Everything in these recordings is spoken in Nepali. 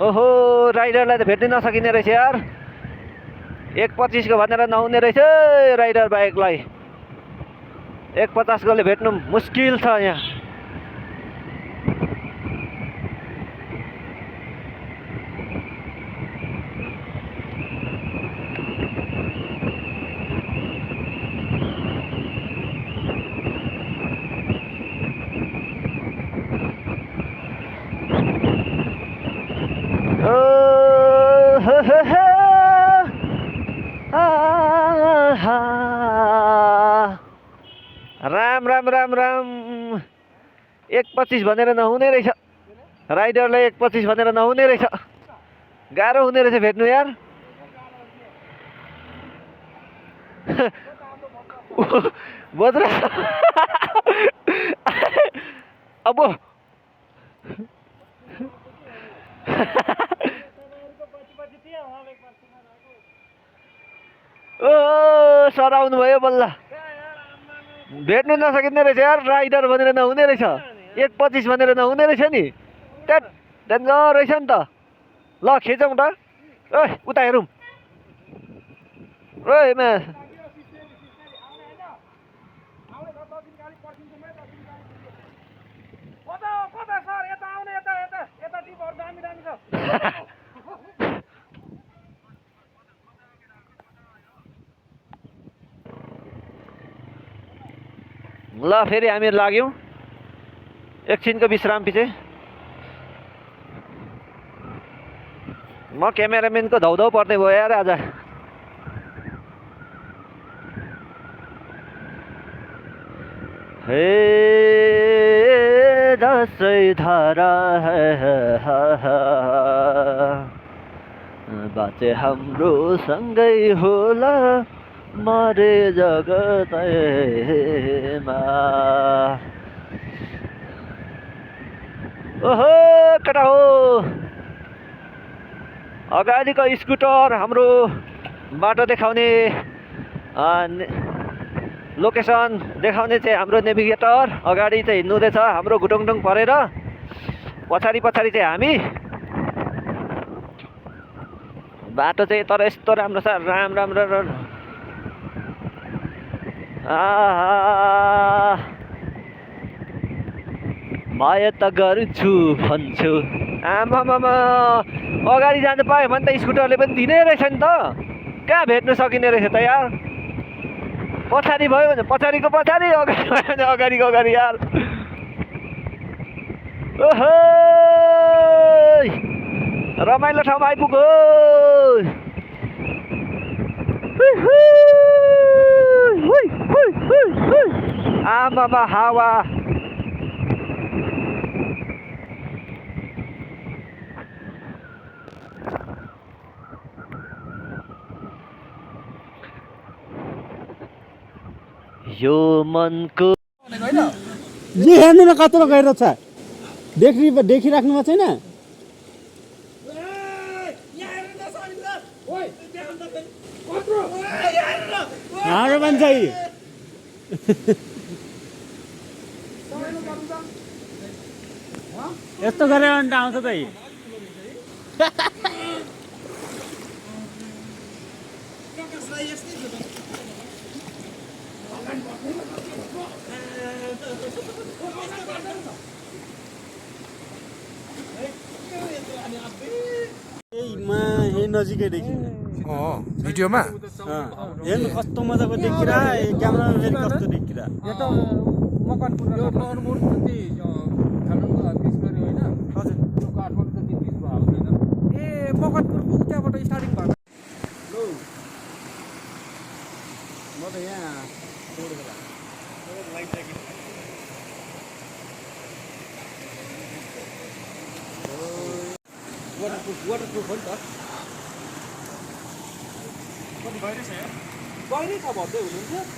ओहो राइडरलाई त भेट्नै नसकिने रहेछ यार 1.25 को भनेर नहुने रहेछ राइडर बाइकलाई 1.50 कोले भेट्नु मुस्किल छ यहाँ राम राम राम राम 1.25 भनेर नहुने रहेछ राइडरलाई 1.25 भनेर नहुने रहेछ गाह्रो हुने रहेछ भेट्नु यार बज्रा अब ओ सर आउनु भयो बल्ल भेट्नु नसकिने रहेछ यार राइडर भनेर नहुने रहेछ 1.25 भनेर नहुने रहेछ नि ट्याट डेन्जर रहेछ नि त ल खिचौँ त ओइ उता हेरौँ ओइ मा ल फेरि हामी लाग्यौँ एकछिनको विश्राम पछि म क्यामेराम्यानको धौधौ पर्दै भयो यार आज हे दसैँ धारा बाचे हाम्रो सँगै होला मरे जगतैमा ओहो केटा हो अगाडिको स्कुटर हाम्रो बाटो देखाउने लोकेसन देखाउने चाहिँ हाम्रो नेभिगेटर अगाडि चाहिँ हिँड्नु हुँदैछ हाम्रो घुटुङटुङ परेर पछाडि पछाडि चाहिँ हामी बाटो चाहिँ तर यस्तो राम्रो छ राम राम राम माया त गर्छु भन्छु आमामामा अगाडि जानु पायो भने त स्कुटरले पनि दिने रहेछ नि त कहाँ भेट्नु सकिने रहेछ त यार पछाडि भयो भने पछाडिको पछाडि अगाडि भयो भने अगाडिको अगाडि यार ओहो रमाइलो ठाउँमा आइपुग्यो आमामा हावा यो मनको जे हेर्नु न कत्रो गएर छ देखिराख्नुमा छैन हाम्रो मान्छे यस्तो गरेर अन्त आउँछ त नजिकै देखिन्छ भिडियोमा हेर्नु कस्तो मजाको देखिरा क्यामेरामा फेरि कस्तो देखिरा यो त मकनपुर यो टर्नबोर्ड जति काठमाडौँ 30 गरे होइन हजुर यो काठमाडौँ जति 20 भएको छैन ए मकनपुरको उताबाट स्टार्टिङ भएको लौ म त यहाँ छोडेको लाइट ज्याकेट वाटरप्रुफ हो नि त कति बाहिरै छ यार बाहिरै छ भन्दै हुनुहुन्छ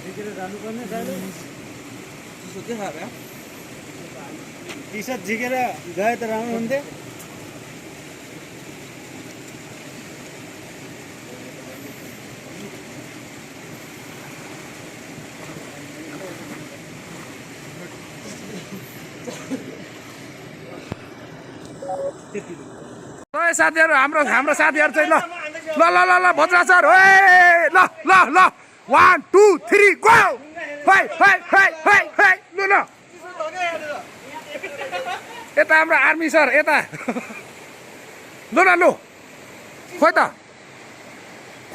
देखेर जानुपर्ने दाइले चिसो के खाएर टी सर्ट झिकेर गए त राम्रो हुन्थ्यो ल साथीहरू हाम्रो साथीहरू चाहिँ ल ल ल ल ल भद्रा सर ओए ल ल ल 1 2 3 गो हाय हाय हाय हाय हाय ल ल यता हाम्रो आर्मी सर यता ल न लु खोइ त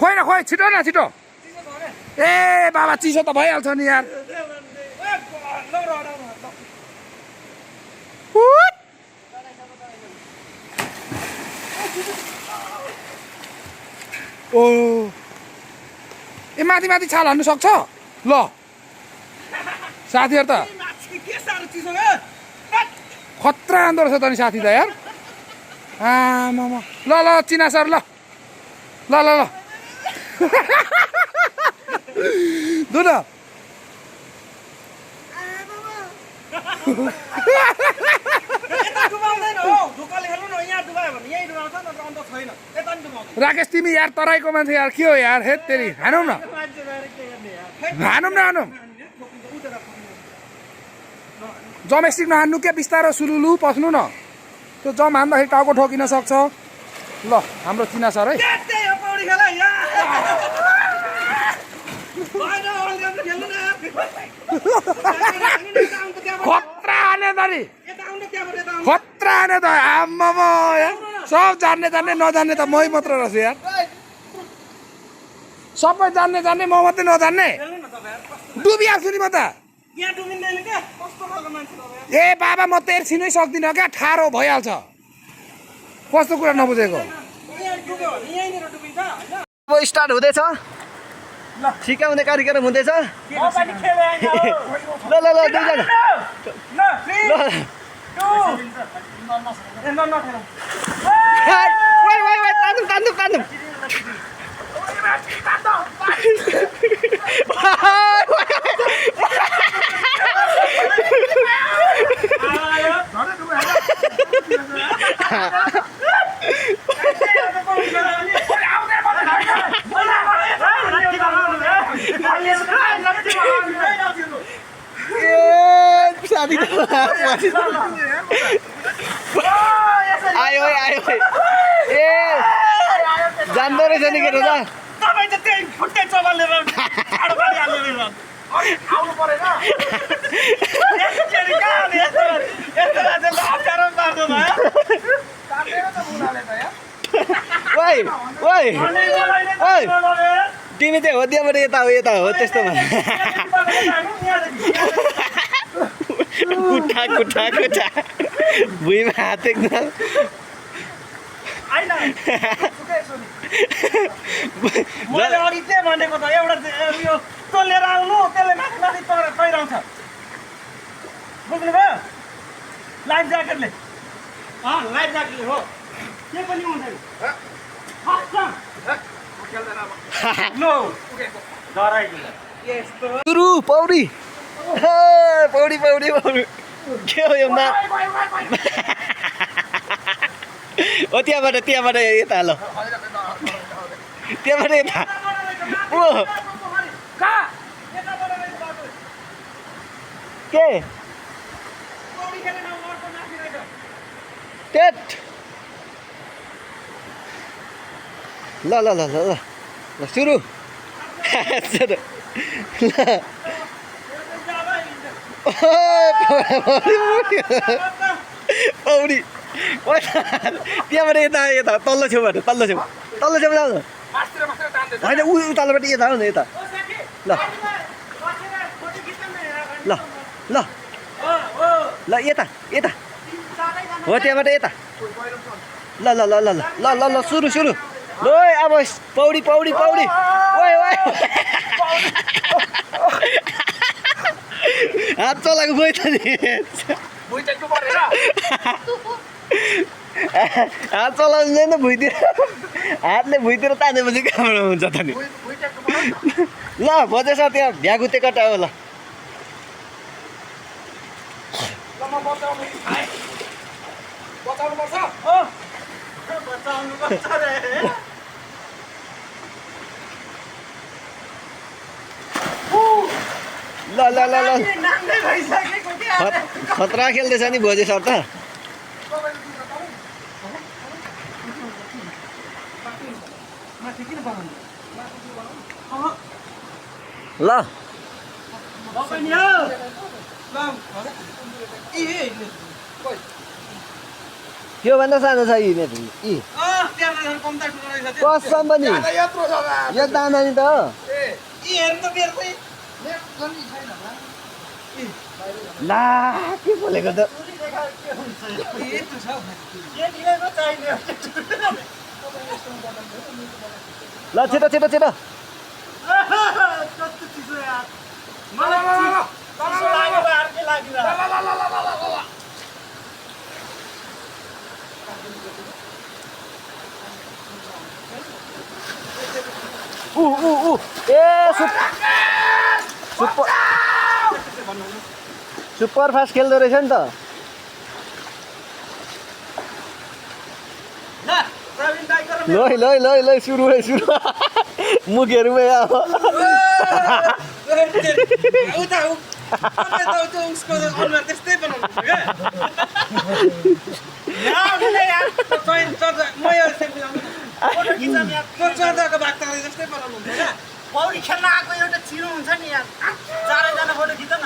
खोइ न खोइ छिटो न छिटो ए बाबा चिसो त भइहाल्छ नि यार ओ ए माथि माथि छाल हान्नु सक्छ ल साथीहरू त खतरा आन्दो रहेछ त नि साथी त यार आमामा ल ल चिना सर ल ल ल ल दु न राकेश तिमी यार तराईको मान्छे यार के हो यार हेत तेरी हानौँ न हानौँ जमेस्टिक नहान्नु के बिस्तारो सुलुलु पस्नु न त्यो जम हान्दाखेरि टाउको ठोकिन सक्छ ल हाम्रो चिना सर है खतरा हाने तरी खतरा हाने त आम्मामा सब जान्ने नजान्ने त मै मात्र रहेछ यार सबै जान्ने म मात्रै नजान्ने डुबिहाल्छु नि म त ए बाबा म त एकछिनै सक्दिनँ क्या ठाडो भइहाल्छ कस्तो कुरा नबुझेको अब स्टार्ट हुँदैछ सिकाउने कार्यक्रम हुँदैछ ल ल ल दुईजना तान्दुम आयो ए जान्दो रहेछ नि केटा त तपाईँ चाहिँ त्यही फुट्टे चबालेर ठाडो पारिहाल्नु आउनु परेन यस्तो राज्यले अप्ठ्यारो पार्दो भयो ओइ तिमी चाहिँ हो त्यहाँबाट यता हो त्यस्तोमा कुट्टा भुइँमा हात एकदम मैले अघि त्यही भनेको त एउटा यो तोलेर आउनु त्यसले माथि माथि तैराउँछ बुझ्नुभयो लाइफ ज्याकेटले लाइफ ज्याकेटले हो के पनि हुँदैन सुरु पौडी के हो यो मा हो त्यहाँबाट यता ल त्यहाँबाट यता ओ के टेट ल सुरु पौडी त्यहाँबाट यता तल्लो छेउबाट जानु होइन उताबाट यता हो न यता ल यता हो त्यहाँबाट यता ल सुरु ल अब पौडी ओइ हात चलाएको गयो त नि हात चलाउँदैन भुइँतिर हातले भुइँतिर तानेपछि कहाँबाट हुन्छ त नि ल बजेछ त्यहाँ भ्यागुते कटा हो ल म बचाउनु पर्छ बचाउनुपर्छ रे ल ल ल ल नाङ्गै भइसकेको क्या खतरा खेल्दैछ नि भोजे सर त ल बस्नु हो त्योभन्दा सानो छ यी नेट यी त्यहाँ कम्ता ठुलो रहेछ त्यो कसम पनि यत्रो जग्गा यो दाना नि त हो यी हेर्नु त मेरो चाहिँ ला के बोलेको त यस्तो छ के दिएको चाहिने ल छिटो छिटो छिटो कस्तो चिसो यार मलाई चिसो लाग्यो अर्कै लाग्यो ए सुपर सुपर फास्ट खेल्दो रहेछ नि त ल ल ल ल सुरु है सुरु मुखहरूमै अब उता उसको अनुहार त्यस्तै बनाउनु छ क्या म यो फोटो खिच्न यार चर्दाको भाग ताले जस्तै बनाउनु हुन्छ क्या पौडी खेल्न आएको एउटा चिनो हुन्छ नि यार चारैजना फोटो खिच न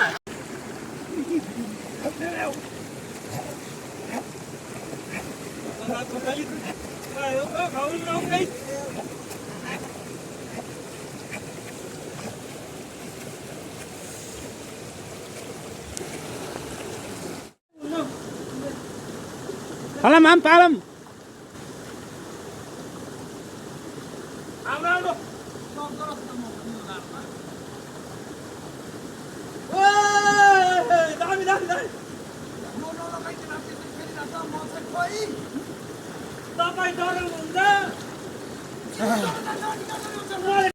Alam, am, palam. तपाईँ डराउनुहुन्छ